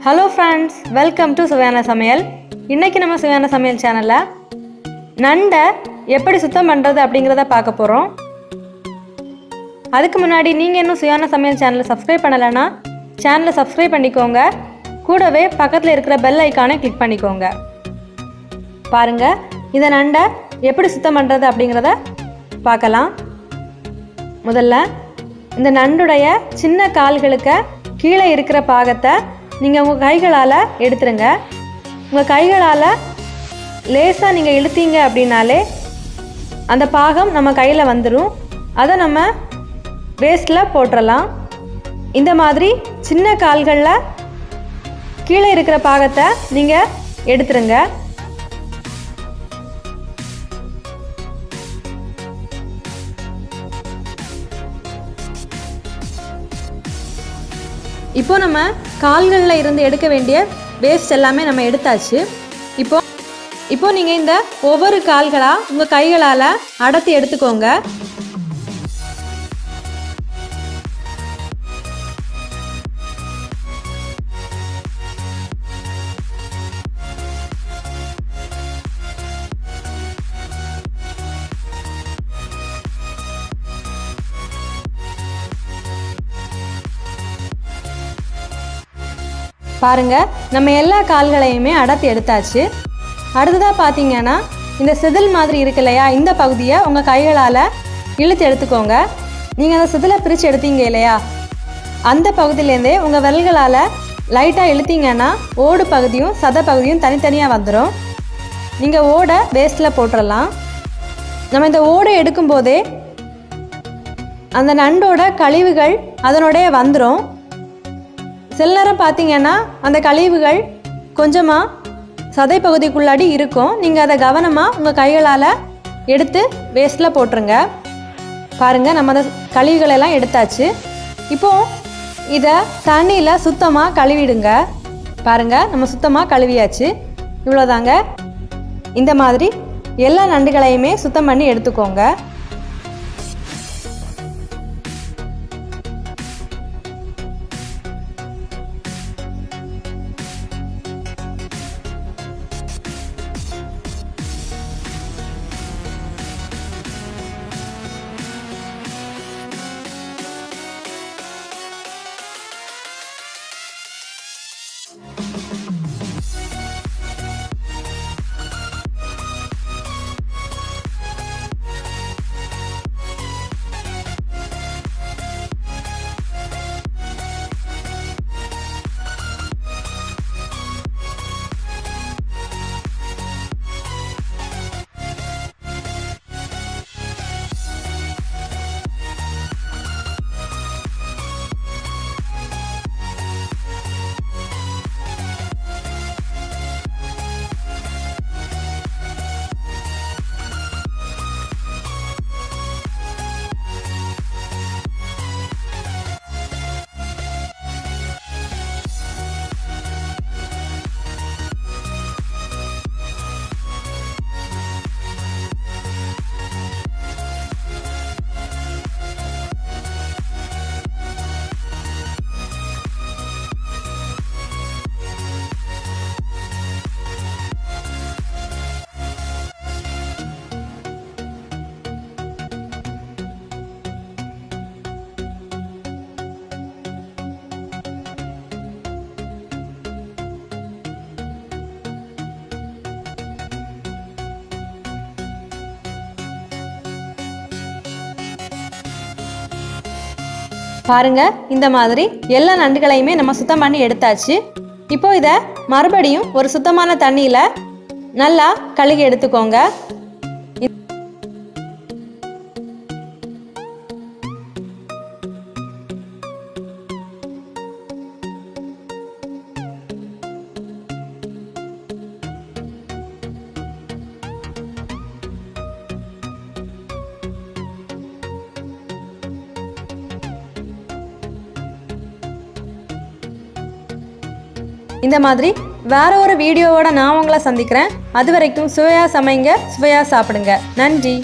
Hello friends, welcome to சுவையான சமையல். இன்றைக்கி நம்ம சுவையான சமையல் சேனலில் நண்டை எப்படி சுத்தம் பண்ணுறது அப்படிங்கிறத பார்க்க போகிறோம். அதுக்கு முன்னாடி நீங்கள் இன்னும் சுவையான சமையல் சேனலை சப்ஸ்கிரைப் பண்ணலைன்னா சேனலை சப்ஸ்கிரைப் பண்ணிக்கோங்க. கூடவே பக்கத்தில் இருக்கிற பெல் ஐக்கானை கிளிக் பண்ணிக்கோங்க. பாருங்கள், இந்த நண்டை எப்படி சுத்தம் பண்ணுறது அப்படிங்கிறத பார்க்கலாம். முதல்ல இந்த நண்டுடைய சின்ன கால்களுக்கு கீழே இருக்கிற பாகத்தை நீங்கள் உங்கள் கைகளால் எடுத்துருங்க. உங்கள் கைகளால் லேசாக நீங்கள் இழுத்தீங்க அப்படின்னாலே அந்த பாகம் நம்ம கையில் வந்துடும். அதை நம்ம வேஸ்ட்டில் போட்டுடலாம். இந்த மாதிரி சின்ன கால்களில் கீழே இருக்கிற பாகத்தை நீங்கள் எடுத்துருங்க. இப்போ நம்ம கால்களில் இருந்து எடுக்க வேண்டிய வேஸ்ட் எல்லாமே நம்ம எடுத்தாச்சு. இப்போ நீங்கள் இந்த ஒவ்வொரு கால்களாக உங்கள் கைகளால் அடர்த்தி எடுத்துக்கோங்க. பாருங்கள், நம்ம எல்லா கால்களையுமே அடர்த்தி எடுத்தாச்சு. அடுத்ததாக பார்த்தீங்கன்னா இந்த செதில் மாதிரி இருக்கு இல்லையா, இந்த பகுதியை உங்கள் கைகளால் இழுத்து எடுத்துக்கோங்க. நீங்கள் அந்த செதிலை பிரித்து எடுத்தீங்க இல்லையா, அந்த பகுதியிலேருந்தே உங்கள் விரல்களால் லைட்டாக இழுத்தீங்கன்னா ஓடு பகுதியும் சதை பகுதியும் தனித்தனியாக வந்துடும். நீங்கள் ஓடை வேஸ்ட்டில் போட்டுடலாம். நம்ம இந்த ஓடை எடுக்கும்போதே அந்த நண்டோட கழிவுகள் அதனோடைய வந்துடும். சில நேரம் பார்த்தீங்கன்னா அந்த கழிவுகள் கொஞ்சமாக சதை பகுதிக்குள்ளாடி இருக்கும். நீங்கள் அதை கவனமாக உங்கள் கைகளால் எடுத்து வேஸ்ட்டில் போட்டுருங்க. பாருங்கள், நம்ம அந்த கழிவுகளெல்லாம் எடுத்தாச்சு. இப்போது இதை தண்ணியில் சுத்தமாக கழுவிடுங்க. பாருங்கள், நம்ம சுத்தமாக கழுவியாச்சு. இவ்வளோதாங்க. இந்த மாதிரி எல்லா நண்டுகளையுமே சுத்தம் பண்ணி எடுத்துக்கோங்க. பாருங்க, இந்த மாதிரி எல்லா நண்டுகளையுமே நம்ம சுத்தம் பண்ணி எடுத்தாச்சு. இப்போ இதை மறுபடியும் ஒரு சுத்தமான தண்ணியில் நல்லா கழுகி எடுத்துக்கோங்க. இந்த மாதிரி வேற ஒரு வீடியோவோட நான் உங்களை சந்திக்கிறேன். அது வரைக்கும் சுவையா சமைங்க, சுவையா சாப்பிடுங்க. நன்றி.